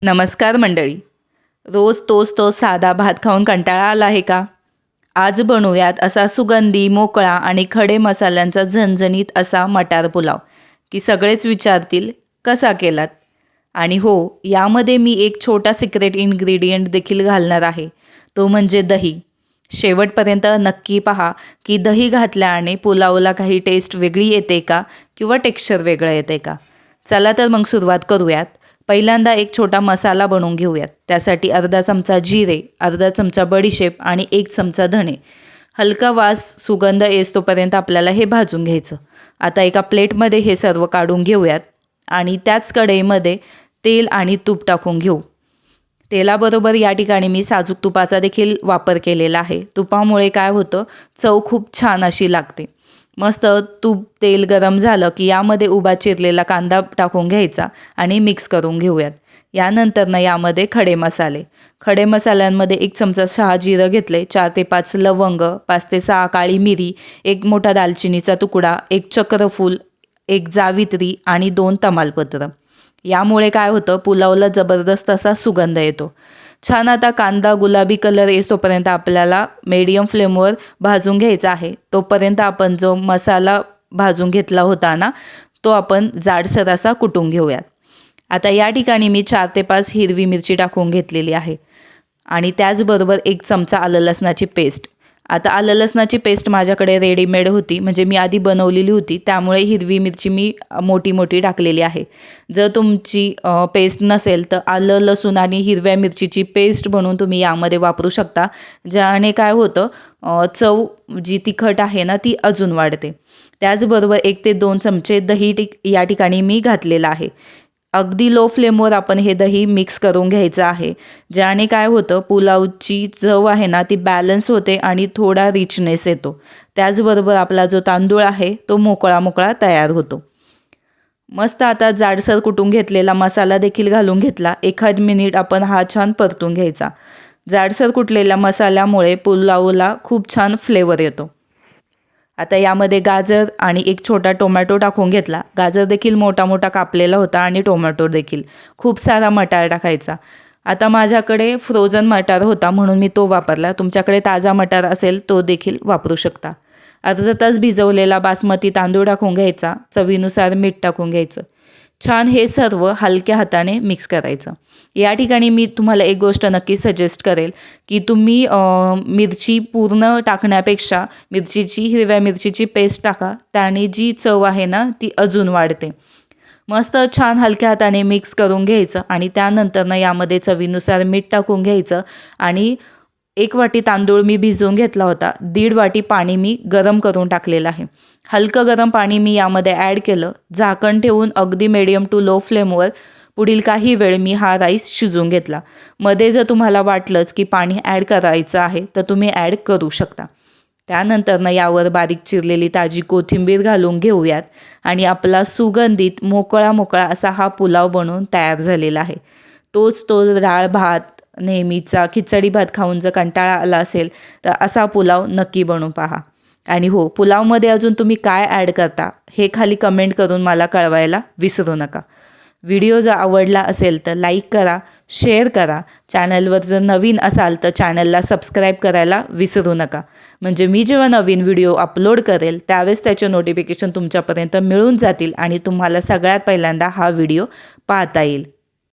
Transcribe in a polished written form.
नमस्कार मंडळी. रोज तोच साधा भात खाऊन कंटाळा आला आहे का? आज बनवूयात असा सुगंधी, मोकळा आणि खडे मसाल्यांचा झणझणीत असा मटार पुलाव की सगळेच विचारतील कसा केलात. आणि हो, यामध्ये मी एक छोटा सिक्रेट इन्ग्रेडियंट देखील घालणार आहे, तो म्हणजे दही. शेवटपर्यंत नक्की पहा की दही घातल्याने पुलावला काही टेस्ट वेगळी येते का किंवा टेक्स्चर वेगळं येते का. चला तर मग सुरुवात करूयात. पहिल्यांदा एक छोटा मसाला बनवून घेऊयात. त्यासाठी अर्धा चमचा जिरे, अर्धा चमचा बडीशेप आणि 1 चमचा धणे. हलका वास सुगंध येतोपर्यंत आपल्याला हे भाजून घ्यायचं. आता एका प्लेटमध्ये हे सर्व काढून घेऊयात आणि त्याच कढईमध्ये तेल आणि तूप टाकून घेऊ. तेलाबरोबर या ठिकाणी मी साजूक तुपाचा देखील वापर केलेला आहे. तुपामुळे काय होतं, चव खूप छान अशी लागते. मस्त तूप तेल गरम झालं की यामध्ये उभा चिरलेला कांदा टाकून घ्यायचा आणि मिक्स करून घेऊयात. यानंतर यामध्ये खडे मसाल्यांमध्ये 1 चमचा शहाजिरं घेतले, 4 ते 5 लवंग, 5 ते 6 काळी मिरी, 1 मोठा दालचिनीचा तुकडा, 1 चक्रफूल, 1 जावित्री आणि 2 तमालपत्र. यामुळे काय होतं, पुलावला जबरदस्त असा सुगंध येतो. छान आता कांदा गुलाबी कलर येतोपर्यंत आपल्याला मीडियम फ्लेमवर भाजून घ्यायचा आहे. तोपर्यंत आपण जो मसाला भाजून घेतला होता ना, तो आपण जाडसर असा कुटून घेऊयात. आता या ठिकाणी मी 4 ते 5 हिरवी मिरची टाकून घेतलेली आहे आणि त्याचबरोबर 1 चमचा आलं लसणाची पेस्ट. आता आलं लसणाची पेस्ट माझ्याकडे रेडीमेड होती, म्हणजे मी आधी बनवलेली होती, त्यामुळे हिरवी मिरची मी मोठी मोठी टाकलेली आहे. जर तुमची पेस्ट नसेल तर आलं लसूण आणि हिरव्या मिरचीची पेस्ट बनवून तुम्ही यामध्ये वापरू शकता, ज्याने काय होतं, चव जी तिखट आहे ना ती अजून वाढते. त्याचबरोबर 1 ते 2 चमचे दही या ठिकाणी मी घातलेलं आहे. अगदी लो फ्लेमवर आपण हे दही मिक्स करून घ्यायचं आहे, ज्याने काय होतं, पुलावची चव आहे ना ती बॅलन्स होते आणि थोडा रिचनेस येतो. त्याचबरोबर आपला जो तांदूळ आहे तो मोकळा मोकळा तयार होतो. मस्त आता जाडसर कुटून घेतलेला मसाला देखील घालून घेतला. 1 मिनिट आपण हा छान परतून घ्यायचा. जाडसर कुटलेल्या मसाल्यामुळे पुलावला खूप छान फ्लेवर येतो. आता यामध्ये गाजर आणि 1 छोटा टोमॅटो टाकून घेतला. गाजर देखील मोठा मोठा कापलेला होता आणि टोमॅटो देखील. खूप सारा मटार टाकायचा. आता माझ्याकडे फ्रोझन मटार होता म्हणून मी तो वापरला. तुमच्याकडे ताजा मटार असेल तो देखील वापरू शकता. अर्धा तास भिजवलेला बासमती तांदूळ टाकून घ्यायचा. चवीनुसार मीठ टाकून घ्यायचं. छान हे सर्व हलक्या हाताने मिक्स करायचं. या ठिकाणी मी तुम्हाला एक गोष्ट नक्की सजेस्ट करेल की तुम्ही मिरची पूर्ण टाकण्यापेक्षा हिरव्या मिरचीची पेस्ट टाका. त्याने जी चव आहे ना ती अजून वाढते. मस्त छान हलक्या हाताने मिक्स करून घ्यायचं आणि त्यानंतर यामध्ये चवीनुसार मीठ टाकून घ्यायचं आणि 1 वाटी तांदूळ मी भिजवून घेतला होता. 1.5 वाटी पाणी मी गरम करून टाकलेलं आहे. हलकं गरम पाणी मी यामध्ये ॲड केलं. झाकण ठेवून अगदी मीडियम टू लो फ्लेमवर पुढील काही वेळ मी हा राईस शिजवून घेतला. मध्ये जर तुम्हाला वाटलंच की पाणी ॲड करायचं आहे तर तुम्ही ॲड करू शकता. त्यानंतर यावर बारीक चिरलेली ताजी कोथिंबीर घालून घेऊयात आणि आपला सुगंधित मोकळा मोकळा असा हा पुलाव बनवून तयार झालेला आहे. तोच डाळ भात, नेहमीचा खिचडी भात खाऊन जर कंटाळा आला असेल तर असा पुलाव नक्की बनवून पहा. आणि हो, पुलावमध्ये अजून तुम्ही काय ॲड करता हे खाली कमेंट करून मला कळवायला विसरू नका. व्हिडिओ जर आवडला असेल तर लाईक करा, शेअर करा. चॅनलवर जर नवीन असाल तर चॅनलला सबस्क्राईब करायला विसरू नका, म्हणजे मी जेव्हा नवीन व्हिडिओ अपलोड करेल त्यावेळेस त्याचे नोटिफिकेशन तुमच्यापर्यंत मिळून जातील आणि तुम्हाला सगळ्यात पहिल्यांदा हा व्हिडिओ पाहता येईल.